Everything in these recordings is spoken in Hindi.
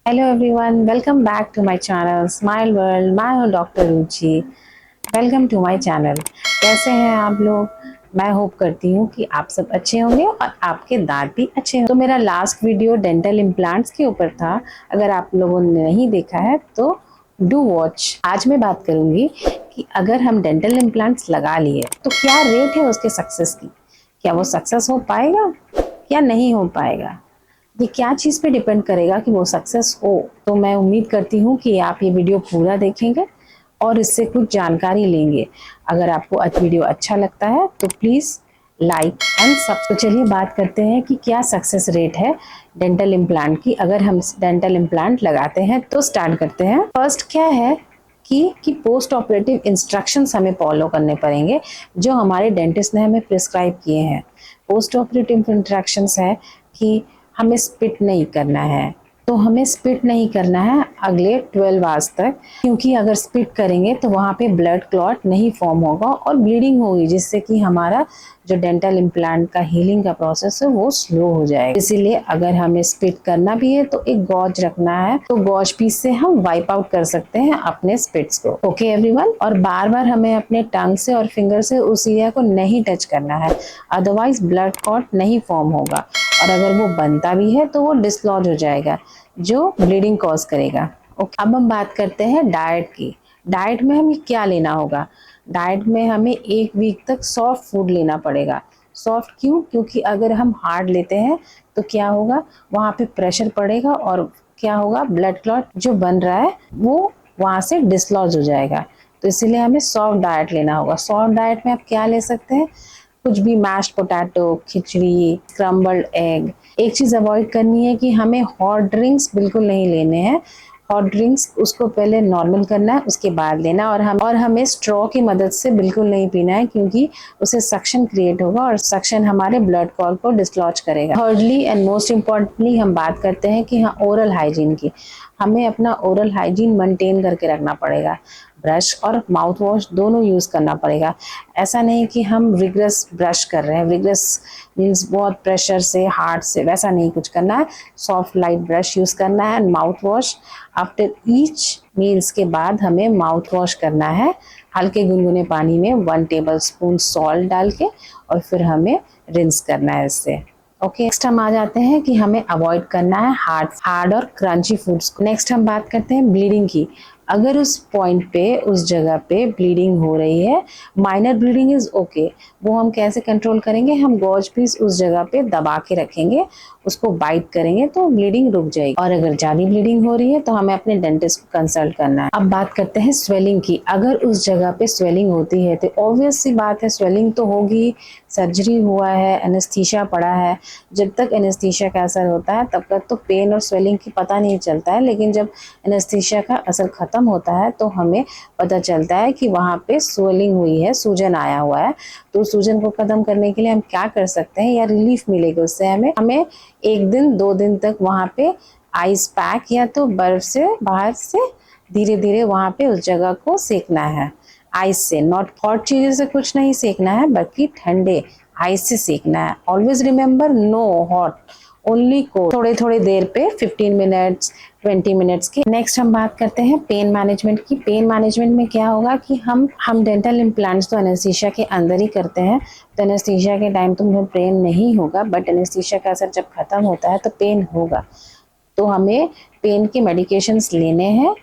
Hello everyone, welcome back to my channel smile world. मैं हूँ doctor Ruchi. Welcome to my channel. कैसे हैं आप लोग? मैं होप करती हूँ कि आप सब अच्छे होंगे और आपके दांत भी अच्छे होंगे। तो मेरा लास्ट वीडियो डेंटल इम्प्लांट्स के ऊपर था। अगर आप लोगों ने नहीं देखा है तो डू वॉच। आज मैं बात करूंगी कि अगर हम डेंटल इम्प्लांट्स लगा लिए तो क्या रेट है उसके सक्सेस की। क्या वो सक्सेस हो पाएगा या नहीं हो पाएगा? ये क्या चीज़ पे डिपेंड करेगा कि वो सक्सेस हो। तो मैं उम्मीद करती हूँ कि आप ये वीडियो पूरा देखेंगे और इससे कुछ जानकारी लेंगे। अगर आपको आज वीडियो अच्छा लगता है तो प्लीज़ लाइक एंड सब। तो चलिए बात करते हैं कि क्या सक्सेस रेट है डेंटल इम्प्लांट की अगर हम डेंटल इम्प्लांट लगाते हैं। तो स्टार्ट करते हैं। फर्स्ट क्या है कि पोस्ट ऑपरेटिव इंस्ट्रक्शंस हमें फॉलो करने पड़ेंगे जो हमारे डेंटिस्ट ने हमें प्रिस्क्राइब किए हैं। पोस्ट ऑपरेटिव इंस्ट्रक्शंस है कि हमें स्पिट नहीं करना है। तो हमें स्पिट नहीं करना है अगले 12 आवर्स तक, क्योंकि अगर स्पिट करेंगे तो वहाँ पे ब्लड क्लॉट नहीं फॉर्म होगा और ब्लीडिंग होगी, जिससे कि हमारा जो डेंटल इम्प्लांट का हीलिंग का प्रोसेस है वो स्लो हो जाएगा। इसीलिए अगर हमें स्पिट करना भी है तो एक गॉज रखना है, तो गॉज पीस से हम वाइप आउट कर सकते हैं अपने स्पिट्स को। Okay everyone. और बार बार हमें अपने टंग से और फिंगर से उस एरिया को नहीं टच करना है, अदरवाइज ब्लड क्लॉट नहीं फॉर्म होगा और अगर वो बनता भी है तो वो डिसलॉज हो जाएगा जो ब्लीडिंग कॉज करेगा। ओके, अब हम बात करते हैं डाइट की। डाइट में हमें क्या लेना होगा? डाइट में हमें एक वीक तक सॉफ्ट फूड लेना पड़ेगा। सॉफ्ट क्यों? क्योंकि अगर हम हार्ड लेते हैं तो क्या होगा, वहाँ पे प्रेशर पड़ेगा और क्या होगा, ब्लड क्लॉट जो बन रहा है वो वहाँ से डिसलॉज हो जाएगा। तो इसीलिए हमें सॉफ्ट डाइट लेना होगा। सॉफ्ट डाइट में आप क्या ले सकते हैं? कुछ भी, मैश्ड पोटैटो, खिचड़ी, स्क्रम्बल्ड एग। एक चीज़ अवॉइड करनी है कि हमें हॉट ड्रिंक्स बिल्कुल नहीं लेने हैं। हॉट ड्रिंक्स उसको पहले नॉर्मल करना है, उसके बाद लेना। और हमें स्ट्रॉ की मदद से बिल्कुल नहीं पीना है, क्योंकि उससे सक्शन क्रिएट होगा और सक्शन हमारे ब्लड कॉल को डिसलॉज करेगा। थर्डली एंड मोस्ट इम्पॉर्टेंटली हम बात करते हैं कि हाँ, ओरल हाइजीन की। हमें अपना ओरल हाइजीन मेंटेन करके रखना पड़ेगा। ब्रश और माउथ वॉश दोनों यूज़ करना पड़ेगा। ऐसा नहीं कि हम रिग्रेस ब्रश कर रहे हैं, रिग्रेस मीन्स बहुत प्रेशर से, हार्ड से, वैसा नहीं कुछ करना है। सॉफ्ट लाइट ब्रश यूज़ करना है and mouth wash after each meals के बाद हमें माउथ वॉश करना है हल्के गुनगुने पानी में 1 टेबल स्पून सॉल्ट डाल के, और फिर हमें रिंस करना है इससे। ओके, नेक्स्ट हम आ जाते हैं कि हमें अवॉइड करना है हार्ड और क्रंची फूड्स को। नेक्स्ट हम बात करते हैं ब्लीडिंग की। अगर उस पॉइंट पे, उस जगह पे ब्लीडिंग हो रही है, माइनर ब्लीडिंग इज ओके, वो हम कैसे कंट्रोल करेंगे? हम गॉज पीस उस जगह पे दबा के रखेंगे, उसको बाइट करेंगे तो ब्लीडिंग रुक जाएगी। और अगर ज्यादा ब्लीडिंग हो रही है तो हमें अपने डेंटिस्ट को कंसल्ट करना है। अब बात करते हैं स्वेलिंग की। अगर उस जगह पे स्वेलिंग होती है तो ऑब्वियस सी बात है, स्वेलिंग तो होगी। सर्जरी हुआ है, एनेस्थीसिया पड़ा है, जब तक एनेस्थीसिया का असर होता है तब तक तो पेन और स्वेलिंग की पता नहीं चलता है, लेकिन जब एनेस्थीसिया का असर खत्म होता है तो हमें पता चलता है कि वहाँ पे स्वेलिंग हुई है, सूजन आया हुआ है। तो सूजन को खत्म करने के लिए हम क्या कर सकते हैं या रिलीफ मिलेगा उससे हमें 1 दिन 2 दिन तक वहाँ पे आइस पैक या तो बर्फ से बाहर से धीरे धीरे वहाँ पे उस जगह को सेकना है। आइस से, नॉट हॉट चीज़ों से कुछ नहीं सेकना है, बल्कि ठंडे आइस से सेकना है। Always remember, no hot, only cold. थोड़े थोड़े देर पे 15 मिनट्स 20 मिनट्स की। नेक्स्ट हम बात करते हैं पेन मैनेजमेंट की। पेन मैनेजमेंट में क्या होगा कि हम डेंटल इम्प्लांट्स तो एनेस्थीसिया के अंदर ही करते हैं, तो एनेस्थीसिया के टाइम तो मुझे पेन नहीं होगा, बट एनेस्थीसिया का असर जब खत्म होता है तो पेन होगा। तो हमें पेन के मेडिकेशंस लेने हैं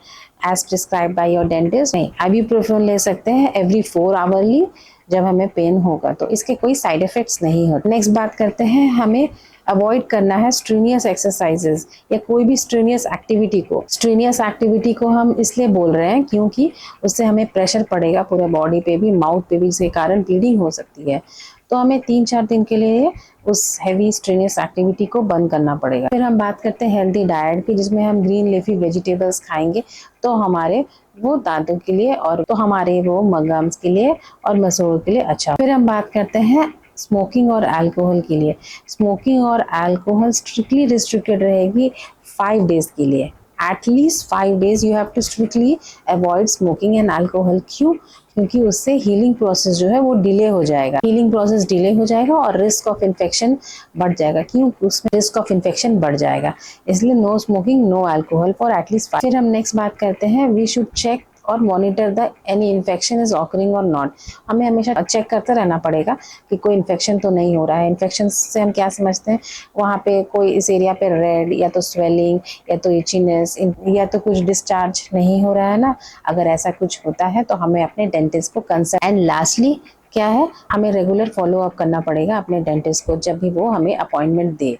as prescribe by your dentist. नहीं, आइबुप्रोफेन ले सकते हैं एवरी 4 आवरली जब हमें पेन होगा, तो इसके कोई साइड इफेक्ट्स नहीं होते। नेक्स्ट बात करते हैं, हमें अवॉइड करना है स्ट्रीनियस एक्सरसाइजेस या कोई भी स्ट्रीनियस एक्टिविटी को। स्ट्रीनियस एक्टिविटी को हम इसलिए बोल रहे हैं क्योंकि उससे हमें प्रेशर पड़ेगा पूरे बॉडी पे भी, माउथ पे भी, इसके कारण ब्लीडिंग हो सकती है। तो हमें 3-4 दिन के लिए उस हैवी स्ट्रेनियस एक्टिविटी को बंद करना पड़ेगा। फिर हम बात करते हैं हेल्दी डाइट की, जिसमें हम ग्रीन लीफी वेजिटेबल्स खाएंगे तो हमारे वो दांतों के लिए और तो हमारे वो गम्स के लिए और मसूड़ों के लिए अच्छा। फिर हम बात करते हैं स्मोकिंग और अल्कोहल के लिए। स्मोकिंग और अल्कोहल स्ट्रिक्टली रिस्ट्रिक्टेड रहेगी 5 डेज के लिए। At least 5 days you have to strictly avoid smoking and alcohol. क्यों? क्योंकि उससे हीलिंग प्रोसेस जो है वो डिले हो जाएगा, हीलिंग प्रोसेस डिले हो जाएगा और रिस्क ऑफ इन्फेक्शन बढ़ जाएगा। क्यों? उसमें रिस्क ऑफ इन्फेक्शन बढ़ जाएगा। इसलिए no smoking, no alcohol for at least 5। फिर हम नेक्स्ट बात करते हैं, वी शुड चेक और monitor the any infection is occurring और नॉट। हमें हमेशा चेक करते रहना पड़ेगा कि कोई इन्फेक्शन तो नहीं हो रहा है। इन्फेक्शन से हम क्या समझते हैं, वहाँ पे कोई इस एरिया पे रेड या तो स्वेलिंग या तो इचीनेस या तो कुछ डिस्चार्ज नहीं हो रहा है ना। अगर ऐसा कुछ होता है तो हमें अपने डेंटिस्ट को कंसल्ट। एंड लास्टली क्या है, हमें रेगुलर फॉलो अप करना पड़ेगा अपने डेंटिस्ट को जब भी वो हमें अपॉइंटमेंट दे।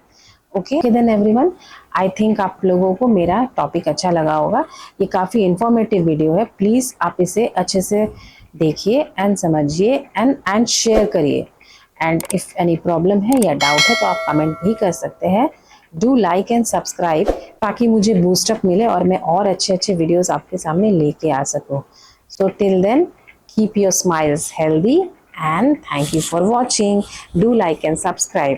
Okay then everyone, I think आप लोगों को मेरा टॉपिक अच्छा लगा होगा। ये काफ़ी इंफॉर्मेटिव वीडियो है, प्लीज़ आप इसे अच्छे से देखिए एंड समझिए एंड शेयर करिए। एंड इफ़ एनी प्रॉब्लम है या डाउट है तो आप कमेंट भी कर सकते हैं। डू लाइक एंड सब्सक्राइब ताकि मुझे बूस्टअप मिले और मैं और अच्छे अच्छे वीडियोज़ आपके सामने लेके आ सकूँ। So till then, keep your smiles healthy and thank you for watching. Do like and subscribe.